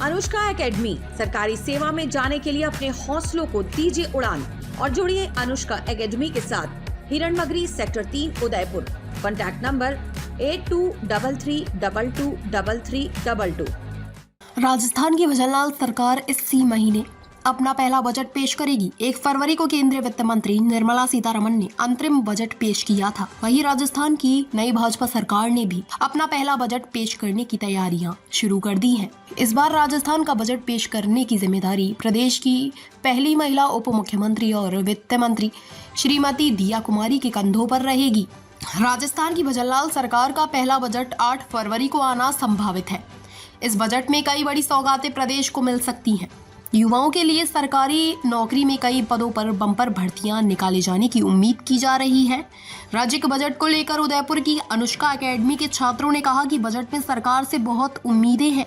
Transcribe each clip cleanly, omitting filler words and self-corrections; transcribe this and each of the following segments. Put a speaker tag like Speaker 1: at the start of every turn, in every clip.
Speaker 1: Anushka academy सरकारी सेवा में जाने के लिए अपने हौसलों को दीजिए उड़ान और जुड़िए अनुष्का एकेडमी के साथ। Hiranmagri sector 3 Udaipur. Contact number 8233223322।
Speaker 2: Rajasthan की भजनलाल सरकार इसी महीने अपना पहला बजट पेश करेगी। 1 फरवरी को केंद्रीय वित्त मंत्री निर्मला सीतारमण ने अंतरिम बजट पेश किया था। वहीं राजस्थान की नई भाजपा सरकार ने भी अपना पहला बजट पेश करने की तैयारियां शुरू कर दी हैं। इस बार राजस्थान का बजट पेश करने की जिम्मेदारी प्रदेश की पहली महिला उप मुख्यमंत्री और वित्त मंत्री श्रीमती दिया कुमारी के कंधों पर रहेगी। राजस्थान की भजनलाल सरकार का पहला बजट 8 फरवरी को आना संभावित है। इस बजट में कई बड़ी सौगातें प्रदेश को मिल सकती हैं। युवाओं के लिए सरकारी नौकरी में कई पदों पर बम्पर भर्तियां निकाले जाने की उम्मीद की जा रही है। राज्य के बजट को लेकर उदयपुर की अनुष्का एकेडमी के छात्रों ने कहा कि बजट में सरकार से बहुत उम्मीदें हैं।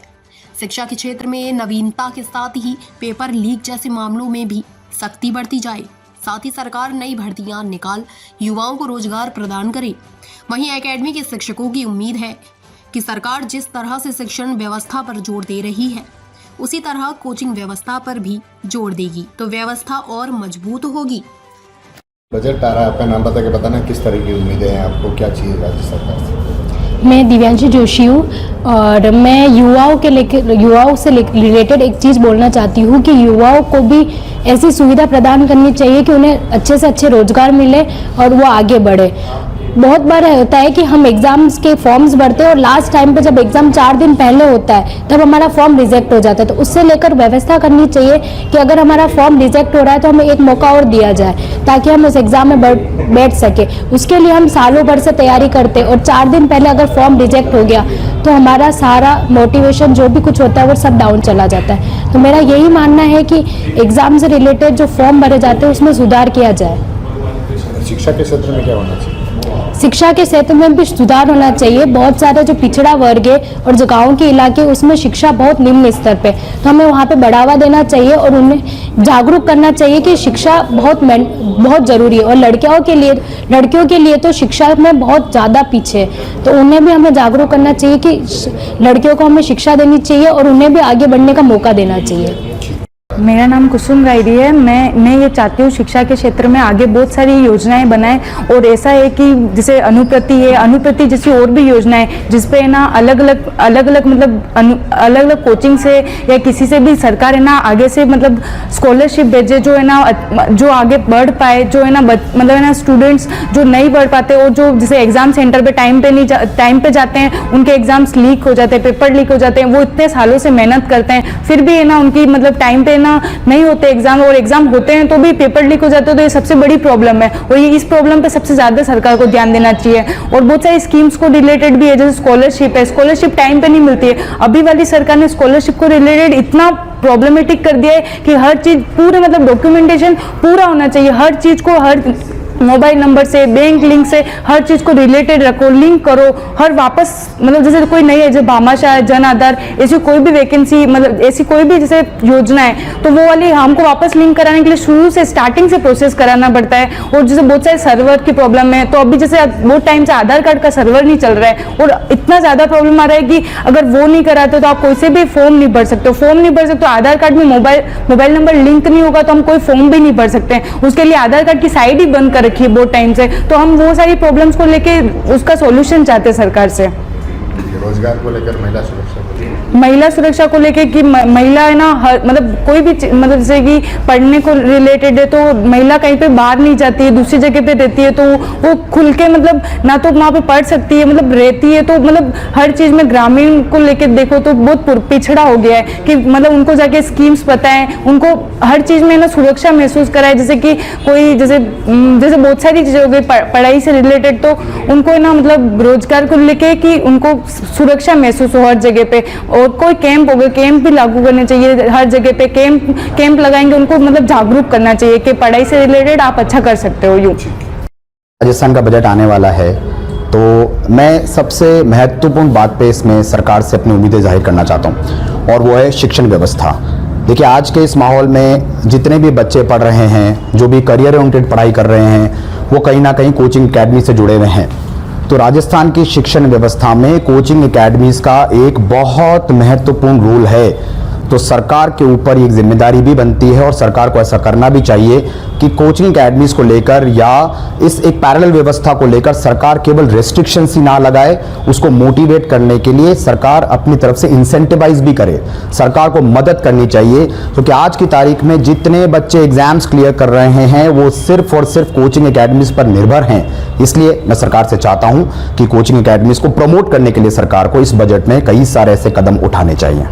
Speaker 2: शिक्षा के क्षेत्र में नवीनता के साथ ही पेपर लीक जैसे मामलों में भी सख्ती बढ़ती जाए। साथ ही सरकार नई भर्तियां निकाल युवाओं को रोजगार प्रदान करे। वहीं एकेडमी के शिक्षकों की उम्मीद है कि सरकार जिस तरह से शिक्षण व्यवस्था पर जोर दे रही है उसी तरह कोचिंग व्यवस्था पर भी जोर देगी तो व्यवस्था और मजबूत होगी।
Speaker 3: बजट आ रहा है, आपका नाम बता के बताना किस तरह की उम्मीदें हैं, आपको क्या चाहिए राज्य सरकार से?
Speaker 4: मैं दिव्यांशी जोशी हूँ और मैं युवाओं से रिलेटेड एक चीज़ बोलना चाहती हूँ कि युवाओं को भी ऐसी सुविधा प्रदान करनी चाहिए कि उन्हें अच्छे से अच्छे रोजगार मिले और वो आगे बढ़े। बहुत बार होता है कि हम एग्जाम्स के फॉर्म्स भरते हैं और लास्ट टाइम पे जब एग्जाम 4 दिन पहले होता है तब हमारा फॉर्म रिजेक्ट हो जाता है। तो उससे लेकर व्यवस्था करनी चाहिए कि अगर हमारा फॉर्म रिजेक्ट हो रहा है तो हमें एक मौका और दिया जाए ताकि हम उस एग्जाम में बैठ सके। उसके लिए हम सालों भर से तैयारी करते और 4 दिन पहले अगर फॉर्म रिजेक्ट हो गया तो हमारा सारा मोटिवेशन जो भी कुछ होता है वो सब डाउन चला जाता है। तो मेरा यही मानना है कि एग्जाम से रिलेटेड जो फॉर्म भरे जाते हैं उसमें सुधार किया जाए।
Speaker 3: शिक्षा के क्षेत्र में क्या होना चाहिए?
Speaker 4: शिक्षा के क्षेत्र में भी सुधार होना चाहिए। बहुत सारे जो पिछड़ा वर्ग है और जो गाँव के इलाके उसमें शिक्षा बहुत निम्न स्तर पे, तो हमें वहाँ पे बढ़ावा देना चाहिए और उन्हें जागरूक करना चाहिए कि शिक्षा बहुत जरूरी है। और लड़कियों के लिए तो शिक्षा में बहुत ज़्यादा पीछे है, तो उन्हें भी हमें जागरूक करना चाहिए कि लड़कियों को हमें शिक्षा देनी चाहिए और उन्हें भी आगे बढ़ने का मौका देना चाहिए।
Speaker 5: मेरा नाम कुसुम गायरी है। मैं ये चाहती हूँ शिक्षा के क्षेत्र में आगे बहुत सारी योजनाएं बनाएं और ऐसा है कि जैसे अनुप्रति जैसी और भी योजनाएं जिसपे ना अलग अलग कोचिंग से या किसी से भी सरकार है ना आगे से मतलब स्कॉलरशिप भेजे जो है ना जो आगे बढ़ पाए, जो है ना मतलब है ना स्टूडेंट्स जो नहीं बढ़ पाते और जो जैसे एग्जाम सेंटर पे टाइम पे जाते हैं उनके एग्जाम्स लीक हो जाते हैं, पेपर लीक हो जाते हैं। वो इतने सालों से मेहनत करते हैं फिर भी है ना उनकी मतलब टाइम पे ना नहीं होते एग्जाम और एग्जाम होते हैं तो भी पेपर लीक हो जाते हैं। तो ये सबसे बड़ी प्रॉब्लम है और ये इस प्रॉब्लम पे सबसे ज्यादा सरकार को ध्यान देना चाहिए। और बहुत सारी स्कीम्स को रिलेटेड भी है, जैसे स्कॉलरशिप है, स्कॉलरशिप टाइम पे नहीं मिलती है। अभी वाली सरकार ने स्कॉलरशिप को रिलेटेड इतना प्रॉब्लमेटिक कर दिया है कि हर चीज पूरे मतलब डॉक्यूमेंटेशन पूरा होना चाहिए। हर चीज को हर मोबाइल नंबर से बैंक लिंक से हर चीज को रिलेटेड रखो, लिंक करो। हर वापस मतलब जैसे कोई नहीं है जैसे भामाशाह, जन आधार, ऐसी कोई भी वैकेंसी मतलब ऐसी कोई भी जैसे योजना है तो वो वाली हमको वापस लिंक कराने के लिए शुरू से स्टार्टिंग से प्रोसेस कराना पड़ता है। और जैसे बहुत सारे सर्वर की प्रॉब्लम है तो अभी जैसे बहुत टाइम से आधार कार्ड का सर्वर नहीं चल रहा है और इतना ज्यादा प्रॉब्लम आ रहा है कि अगर वो नहीं कराते तो आप कोई से भी फॉर्म नहीं भर सकते। आधार कार्ड में मोबाइल नंबर लिंक नहीं होगा तो हम कोई फॉर्म भी नहीं भर सकते। उसके लिए आधार कार्ड की साइट ही बंद कर रखी है बहुत टाइम से। तो हम वो सारी प्रॉब्लम्स को लेके उसका सॉल्यूशन चाहते हैं सरकार से।
Speaker 3: रोजगार को लेकर
Speaker 5: महिला सुरक्षा को लेके कि महिला है ना मतलब कोई भी मतलब जैसे कि पढ़ने को रिलेटेड है तो महिला कहीं पे बाहर नहीं जाती है, दूसरी जगह पे रहती है तो वो खुल के मतलब ना तो वहाँ पे पढ़ सकती है मतलब रहती है। तो मतलब हर चीज में ग्रामीण को लेके देखो तो बहुत पिछड़ा हो गया है कि मतलब उनको जाके स्कीम्स पता है, उनको हर चीज में ना सुरक्षा महसूस कराए। जैसे कि कोई जैसे बहुत सारी चीजें हो गई पढ़ाई से रिलेटेड तो उनको ना मतलब रोजगार को लेके कि उनको सुरक्षा महसूस हो हर जगह पे। और कोई कैंप हो गए, कैंप भी लागू करने चाहिए हर जगह पे। कैंप लगाएंगे उनको मतलब जागरूक करना चाहिए कि पढ़ाई से रिलेटेड आप अच्छा कर सकते हो। यूँ
Speaker 6: राजस्थान का बजट आने वाला है तो मैं सबसे महत्वपूर्ण बात पे इसमें सरकार से अपनी उम्मीदें जाहिर करना चाहता हूँ और वो है शिक्षण व्यवस्था। देखिए आज के इस माहौल में जितने भी बच्चे पढ़ रहे हैं, जो भी करियर ओरिएंटेड पढ़ाई कर रहे हैं, वो कहीं ना कहीं कोचिंग अकेडमी से जुड़े हुए हैं। तो राजस्थान की शिक्षण व्यवस्था में कोचिंग एकेडमीज का एक बहुत महत्वपूर्ण रोल है। तो सरकार के ऊपर एक जिम्मेदारी भी बनती है और सरकार को ऐसा करना भी चाहिए कि कोचिंग अकेडमीज को लेकर या इस एक पैरेलल व्यवस्था को लेकर सरकार केवल रेस्ट्रिक्शंस ही ना लगाए, उसको मोटिवेट करने के लिए सरकार अपनी तरफ से इंसेंटिवाइज भी करे। सरकार को मदद करनी चाहिए, क्योंकि आज की तारीख में जितने बच्चे एग्जाम्स क्लियर कर रहे हैं वो सिर्फ और सिर्फ कोचिंग अकेडमीज पर निर्भर हैं। इसलिए मैं सरकार से चाहता हूं कि कोचिंग अकेडमीज को प्रमोट करने के लिए सरकार को इस बजट में कई सारे ऐसे कदम उठाने चाहिए।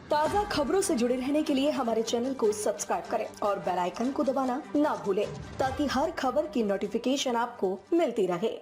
Speaker 7: ताज़ा खबरों से जुड़े रहने के लिए हमारे चैनल को सब्सक्राइब करें और बेल आइकन को दबाना ना भूलें, ताकि हर खबर की नोटिफिकेशन आपको मिलती रहे।